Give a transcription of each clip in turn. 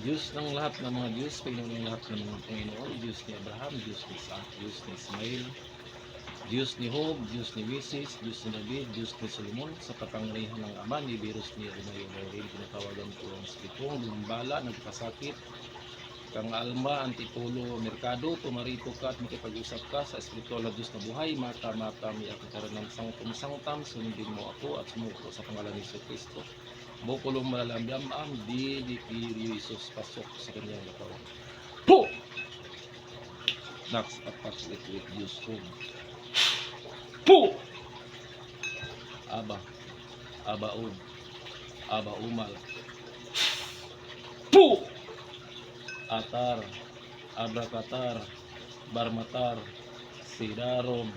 Diyos ng lahat ng mga Diyos, Panginoon ng lahat ng mga Panginoon, Diyos ni Abraham, Diyos ni Isaac, Diyos ni Ismael, Diyos ni Job, Diyos ni Moses, Diyos ni David, Diyos ni Solomon, sa kapangyarihan ng Ama ni Virus ni Rimayo Laurin, pinatawagan ko ang Spitong, Lumbala, nagkasakit, kang alma, antitulo, merkado, tumarito ka at makipag-usap ka sa espiritual na Diyos na buhay, mata-mata, may akitaran ng sangtum-sangtam, sundin mo ako at sumuko sa pangalan ni Kristo. Bukulong malalamyam-am, di kiri Jesus, pasok sa kanyang katawan. Po! Next, apat, wait, Diyos ko. Po! Aba, Abaod, Aba Umal. Po! Atar, Abrakatar, Barmatar, Sidarom.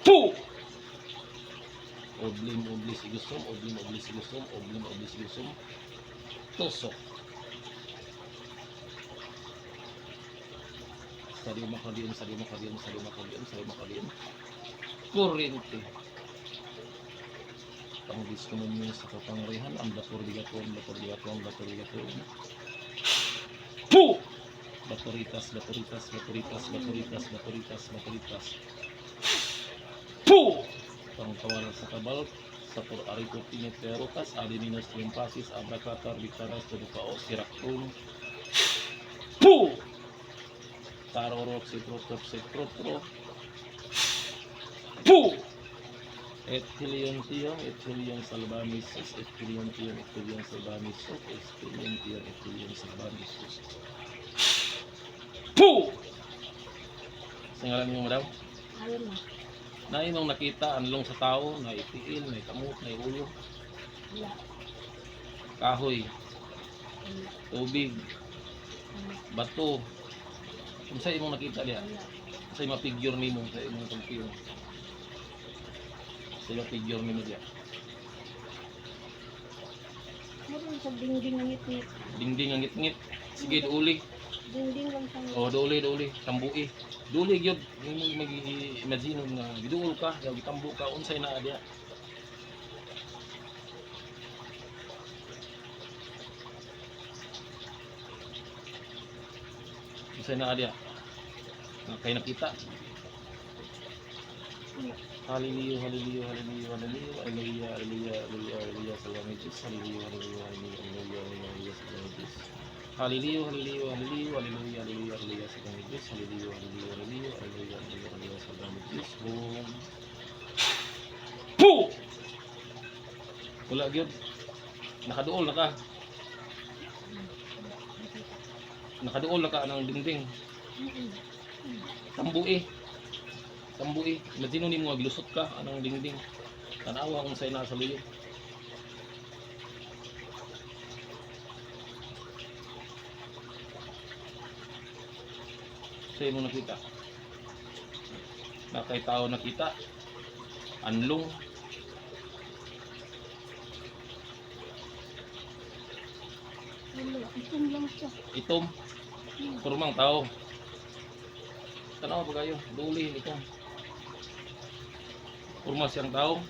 Po! Oblim, oblis, igusum, oblim, oblis, igusum, oblim, oblis, igusum. Tusok. Salima kalium, salima kalium, salima kalium, salima kalium. Kurente. Panggis ko ninyo sa kapangyarihan, ang batur bigatong, batur bigatong, batur bigatong. Po! Baturitas, baturitas, baturitas, baturitas, baturitas, baturitas. Po! Pangkawalan sa kabal, sa ariko pineterotas, adeninos trimpasis, abrakatar, bitaras, tudukao, sirakun. Po! Tarorok, sitrotop, sitrotro. Po! Ethilion tiyong, ethilion salbamisus, ethilion tiyong, ethilion salbamisus, ethilion tiyong, ethilion salbamisus. Po! Sa ngalan niyo, madam? Ayun na. Na imong nakita anlong sa tao, na itiil, na kamot, na ulo, Wala. kahoy, Wala. tubig, Wala. bato. Kung sa imong nakita diya, Wala. sa imong figure nimo, sa imong pagpiyong. Sa imong figure nimo diya. Meron sa dingding na ngit-ngit. Dingding ang ngit-ngit. Sige, douli. Dingding lang sa ngit. O, douli. Tambui. Douli gyud. Imong mag-imagine nga giduol ka, nga gitambo ka, unsay naa diya. Unsay naa diya. Kay nakita. Hallelujah, hallelujah, hallelujah, hallelujah, hallelujah, hallelujah, hallelujah, hallelujah, salamat Diyos, hallelujah, hallelujah, hallelujah, hallelujah, hallelujah, salamat Diyos. Hallelujah, hallelujah, hallelujah, hallelujah, hallelujah, hallelujah, salamat Diyos, hallelujah, hallelujah, hallelujah, hallelujah, hallelujah, hallelujah, salamat Diyos. Boom. Po! Wala gyud. Nakaduol na ka. Nakaduol na ka ng dingding. Tambui. Tambui, imagine nimo nga gilusot ka anang dingding. Tanawa kung say nasa luyo. Say mo nakita. Na kay tao nakita. Anlong. Wala. Itom lang siya. Itom. Kurmang tao. Tanawa pa kayo. Duli itom. Kurma siyang tao.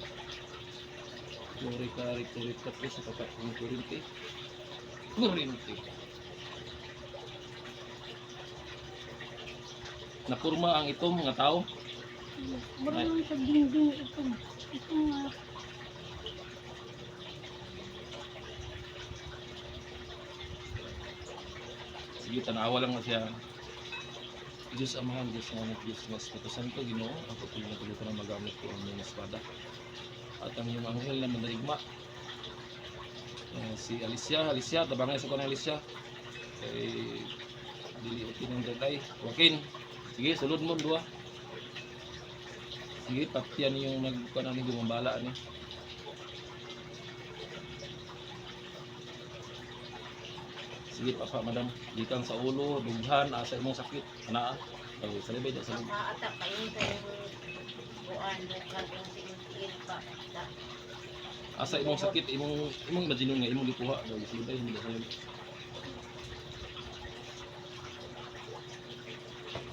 Kurika sa kapat ng kurinti. Kurinti. Napurma ang itom nga tao. Meron sa dingding itom. Itom nga. Sige, tanawa lang na siya. Diyos Amahan, Diyos Anak, Diyos na Espiritu Santo, Ginoo, ako po yung natulutan na magamit ko ang iyong espada. At ang iyong anghel na mandaigma. Si Alicia, tabangay sa ko ng Alicia. Dili o ng daday. Joaquin, sige, sulod mo, dua. Sige, patian yung nagkuhan namin gumambala. Sige, papa, madam. Gikan sa ulo, dughan, asa imong sakit. Anaa. Sa libay dyan, sa libay. Maatak pa yun sa yung buwan, bukan yung tingin pa. Asa imong sakit, imong imagine nga imong gikuha daw sa libay hindi sa libay.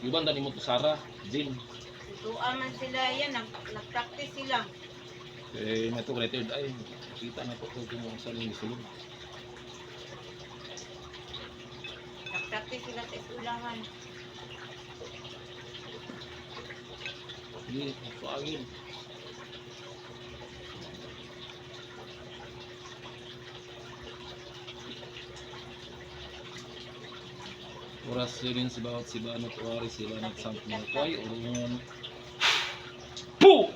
Yuban dan imong to Sara, Jin. Tutuan man sila yan, nag-practice sila. Eh, nato retired ay kita na po kung sa ning sulod. practice sila sa eskwelahan. Hindi, paagin. Oras rin si bawat si Banat Wari, si Banat Sankt Malkoy, urungan. Po!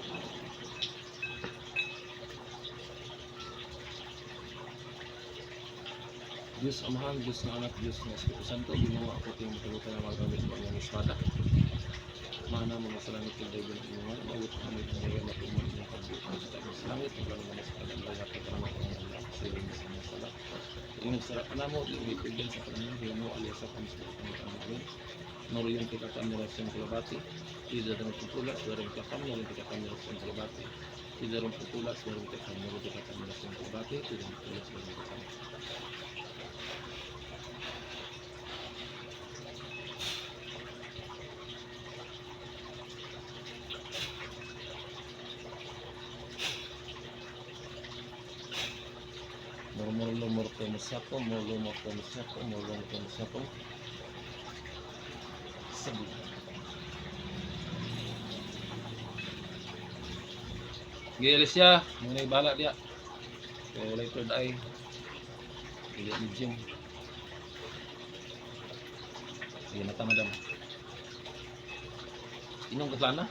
Diyos Amahan, Diyos na Anak, Diyos na Espiritu Santo, ginawa ako ting matulutan ng mga gamit ko ang espada. Mana mga sa langit yung daigyan ng inuman, mawit kami ng mga matuman ng pagbukan sa tayo sa langit, ang gano'n mga sa kadalang at katalamat ng Allah, sa iyo sa mga sala. Yung sarap na mo, ibigyan sa kanila, hiya mo alias sa kamsa ng pangalaman. Noro yung kikakan nila sa kalabati, tidak dengan putulas, darong kikakan nila kikakan nila sa kalabati. Tidak darong putulas, darong kikakan nila kikakan nila sa kalabati, tidak putulas, darong kikakan. Murmur pemisako, murmur pemisako, murmur pemisako. Sabi. Gilis siya, muna ibala dia. Kaya wala third eye. Hindi ni gym. Sige na madam. Inong katlana?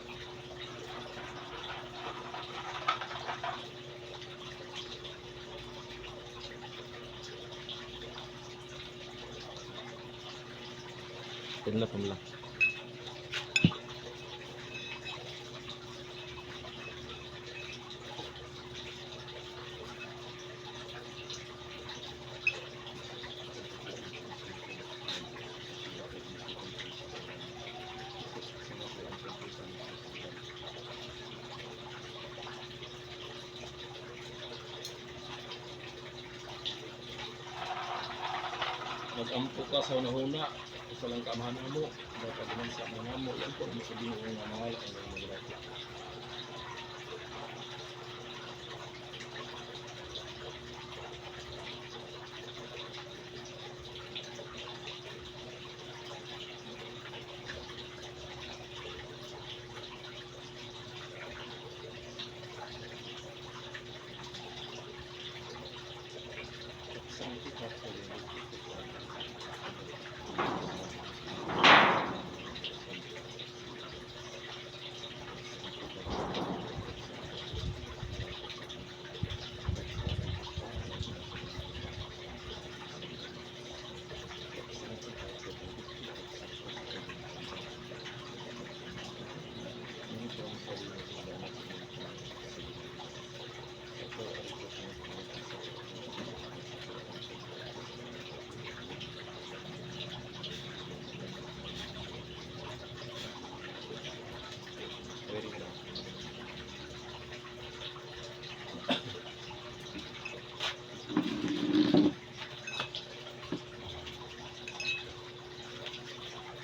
Pemla. Mag-ampo ka sa una-una. Sa lang kamahan mo, dapat naman sa mga mo, yan po naman sabihin mo nga mahal ang mga lalaki.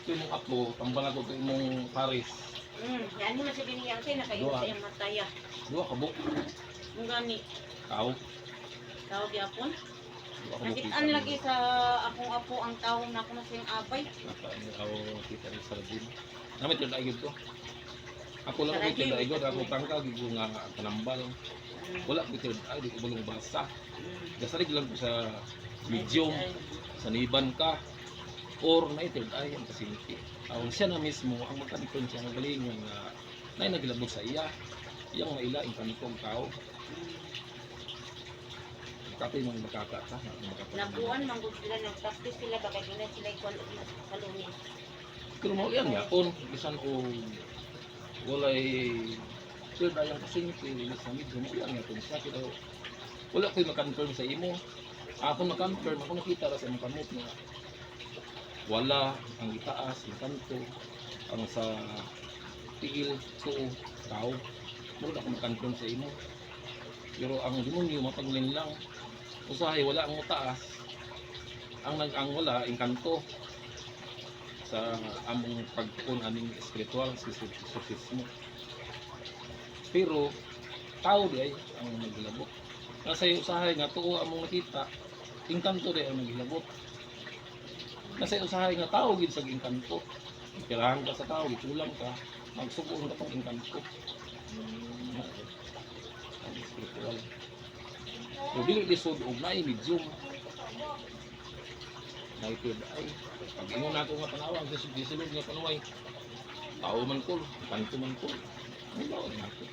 Ito yung apo, tambal ako ito yung Paris. Yan mo na sa binigyan tayo, nakayo sa iyang mataya. Dua kabuk, Ang gani, tao. tawag yapon. Dua kabuk Nakitaan lagi sa akong apo ang tawag na ako na siyang abay. Ako kita ni Sardin. Namit yung daigod ko. Ako lang ko yung daigod, ako tangka, gigo nga kanambal. Wala ko yung ay, di ko bulong basa. Gasalig lang ko sa medium, sa niban ka. Or na ito ay ang kasinti. Ang siya na mismo ang magkadikon siya ng galingon na naglabot sa iya. Iyang maila ang kanikong tao. Kapit mong makaka ka. Nabuan, manggod sila, nag-practice sila, baka doon na sila ikuan sa lunis. Pero mo yan yapon, bisan o walay sir dayang kasinti sa medyo mo yan yapon siya. Pero wala ko'y makonfirm sa imo. Ako makonfirm, ako nakita ra sa imong kamot na wala ang itaas, ang kanto, ang sa tiil, tuo, tao. Mura ako makonfirm sa imo. Pero ang demonyo mapaglin lang. Usahay wala ang taas. Ang wala ang kanto sa among pagtuon aning espiritual sisismo. Pero tao di ay ang naglabot. Kasi usahay nga tuo among nakita, ang kanto di ang naglabot. Nasa usahay nga tao gid sa engkanto. Kailangan ka sa tao, kulang ka, magsubuon ka pang engkanto. Ang spiritual. So, dili lisod og naay medium. Naipid ay, pag ingon nato nga panawang, disulod nga panuway, tao man ko, kanto man ko. Ano ba nato?